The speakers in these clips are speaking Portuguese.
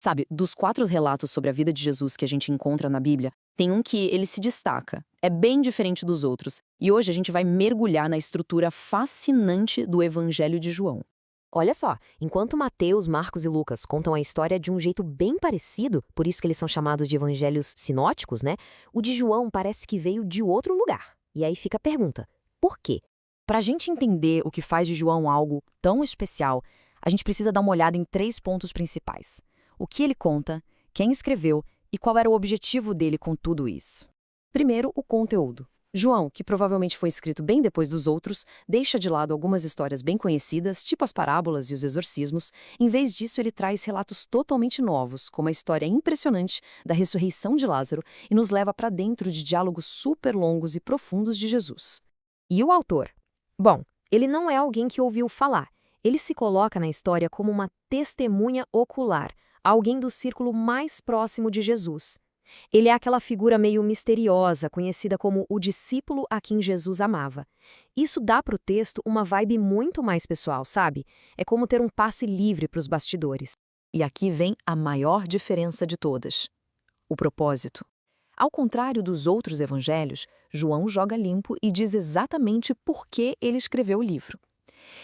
Sabe, dos 4 relatos sobre a vida de Jesus que a gente encontra na Bíblia, tem um que ele se destaca. É bem diferente dos outros. E hoje a gente vai mergulhar na estrutura fascinante do Evangelho de João. Olha só, enquanto Mateus, Marcos e Lucas contam a história de um jeito bem parecido, por isso que eles são chamados de evangelhos sinóticos, né? O de João parece que veio de outro lugar. E aí fica a pergunta: por quê? Para a gente entender o que faz de João algo tão especial, a gente precisa dar uma olhada em 3 pontos principais: o que ele conta, quem escreveu e qual era o objetivo dele com tudo isso. Primeiro, o conteúdo. João, que provavelmente foi escrito bem depois dos outros, deixa de lado algumas histórias bem conhecidas, tipo as parábolas e os exorcismos. Em vez disso, ele traz relatos totalmente novos, como a história impressionante da ressurreição de Lázaro, e nos leva para dentro de diálogos super longos e profundos de Jesus. E o autor? Bom, ele não é alguém que ouviu falar. Ele se coloca na história como uma testemunha ocular, alguém do círculo mais próximo de Jesus. Ele é aquela figura meio misteriosa, conhecida como o discípulo a quem Jesus amava. Isso dá para o texto uma vibe muito mais pessoal, sabe? É como ter um passe livre para os bastidores. E aqui vem a maior diferença de todas: o propósito. Ao contrário dos outros evangelhos, João joga limpo e diz exatamente por que ele escreveu o livro.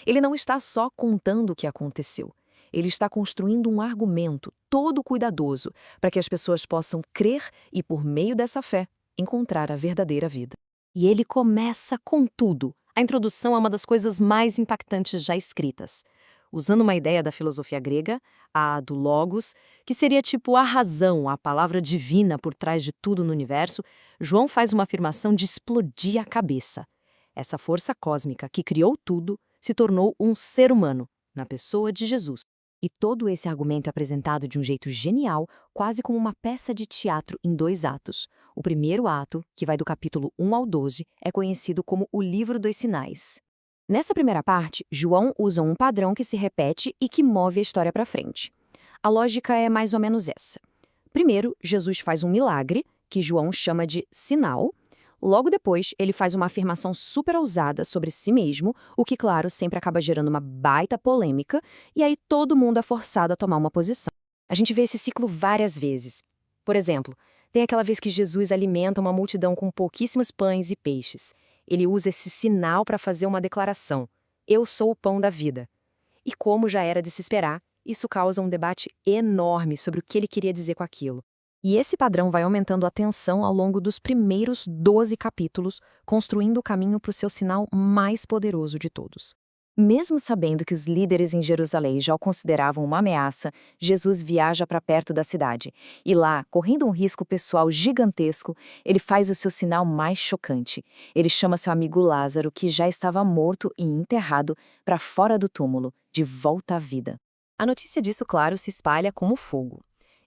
Ele não está só contando o que aconteceu. Ele está construindo um argumento todo cuidadoso para que as pessoas possam crer e, por meio dessa fé, encontrar a verdadeira vida. E ele começa com tudo. A introdução é uma das coisas mais impactantes já escritas. Usando uma ideia da filosofia grega, a do logos, que seria tipo a razão, a palavra divina por trás de tudo no universo, João faz uma afirmação de explodir a cabeça. Essa força cósmica que criou tudo se tornou um ser humano, na pessoa de Jesus. E todo esse argumento é apresentado de um jeito genial, quase como uma peça de teatro em 2 atos. O primeiro ato, que vai do capítulo 1 ao 12, é conhecido como o Livro dos Sinais. Nessa primeira parte, João usa um padrão que se repete e que move a história para frente. A lógica é mais ou menos essa. Primeiro, Jesus faz um milagre, que João chama de sinal. Logo depois, ele faz uma afirmação super ousada sobre si mesmo, o que, claro, sempre acaba gerando uma baita polêmica, e aí todo mundo é forçado a tomar uma posição. A gente vê esse ciclo várias vezes. Por exemplo, tem aquela vez que Jesus alimenta uma multidão com pouquíssimos pães e peixes. Ele usa esse sinal para fazer uma declaração: eu sou o pão da vida. E como já era de se esperar, isso causa um debate enorme sobre o que ele queria dizer com aquilo. E esse padrão vai aumentando a tensão ao longo dos primeiros 12 capítulos, construindo o caminho para o seu sinal mais poderoso de todos. Mesmo sabendo que os líderes em Jerusalém já o consideravam uma ameaça, Jesus viaja para perto da cidade. E lá, correndo um risco pessoal gigantesco, ele faz o seu sinal mais chocante. Ele chama seu amigo Lázaro, que já estava morto e enterrado, para fora do túmulo, de volta à vida. A notícia disso, claro, se espalha como fogo.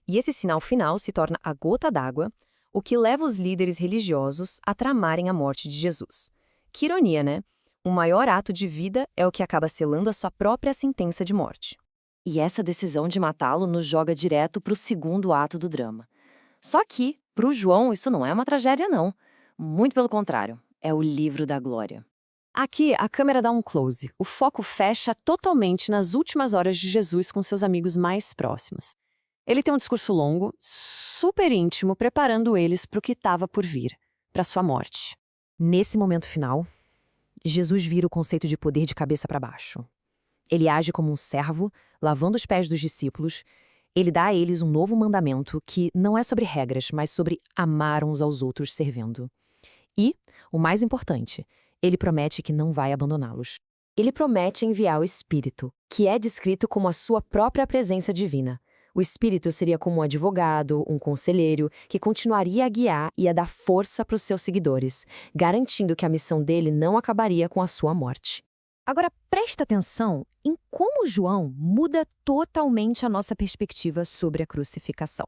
E esse sinal final se torna a gota d'água, o que leva os líderes religiosos a tramarem a morte de Jesus. Que ironia, né? O maior ato de vida é o que acaba selando a sua própria sentença de morte. E essa decisão de matá-lo nos joga direto para o segundo ato do drama. Só que, para o João, isso não é uma tragédia, não. Muito pelo contrário, é o livro da glória. Aqui, a câmera dá um close. O foco fecha totalmente nas últimas horas de Jesus com seus amigos mais próximos. Ele tem um discurso longo, super íntimo, preparando eles para o que estava por vir, para sua morte. Nesse momento final, Jesus vira o conceito de poder de cabeça para baixo. Ele age como um servo, lavando os pés dos discípulos. Ele dá a eles um novo mandamento que não é sobre regras, mas sobre amar uns aos outros servindo. E, o mais importante, ele promete que não vai abandoná-los. Ele promete enviar o Espírito, que é descrito como a sua própria presença divina. O Espírito seria como um advogado, um conselheiro, que continuaria a guiar e a dar força para os seus seguidores, garantindo que a missão dele não acabaria com a sua morte. Agora, presta atenção em como João muda totalmente a nossa perspectiva sobre a crucificação.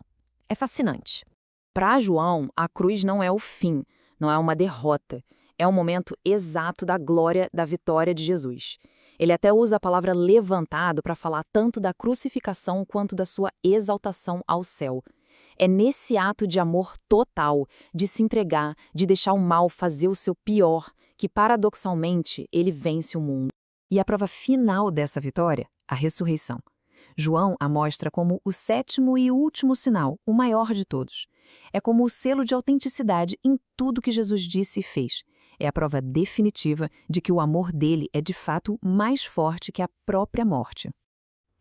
É fascinante. Para João, a cruz não é o fim, não é uma derrota. É o momento exato da glória, da vitória de Jesus. Ele até usa a palavra levantado para falar tanto da crucificação quanto da sua exaltação ao céu. É nesse ato de amor total, de se entregar, de deixar o mal fazer o seu pior, que paradoxalmente ele vence o mundo. E a prova final dessa vitória? A ressurreição. João a mostra como o sétimo e último sinal, o maior de todos. É como o selo de autenticidade em tudo que Jesus disse e fez. É a prova definitiva de que o amor dele é de fato mais forte que a própria morte.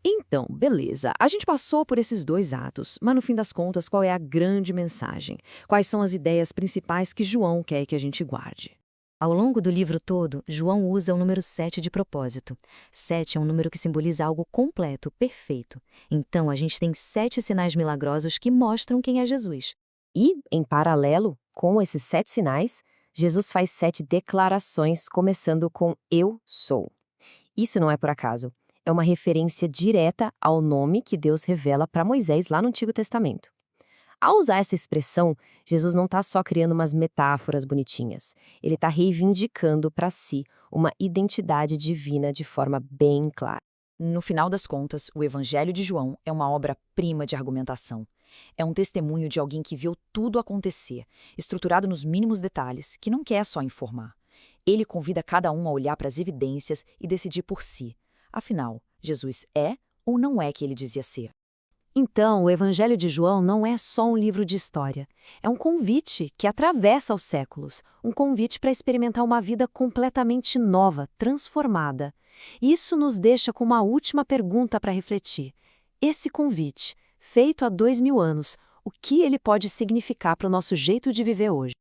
Então, beleza, a gente passou por esses 2 atos, mas no fim das contas, qual é a grande mensagem? Quais são as ideias principais que João quer que a gente guarde? Ao longo do livro todo, João usa o número 7 de propósito. 7 é um número que simboliza algo completo, perfeito. Então, a gente tem 7 sinais milagrosos que mostram quem é Jesus. E, em paralelo com esses 7 sinais, Jesus faz 7 declarações, começando com "Eu sou". Isso não é por acaso. É uma referência direta ao nome que Deus revela para Moisés lá no Antigo Testamento. Ao usar essa expressão, Jesus não está só criando umas metáforas bonitinhas. Ele está reivindicando para si uma identidade divina de forma bem clara. No final das contas, o Evangelho de João é uma obra-prima de argumentação. É um testemunho de alguém que viu tudo acontecer, estruturado nos mínimos detalhes, que não quer só informar. Ele convida cada um a olhar para as evidências e decidir por si. Afinal, Jesus é ou não é que ele dizia ser? Então, o Evangelho de João não é só um livro de história. É um convite que atravessa os séculos, um convite para experimentar uma vida completamente nova, transformada. Isso nos deixa com uma última pergunta para refletir. Esse convite, feito há 2000 anos, o que ele pode significar para o nosso jeito de viver hoje?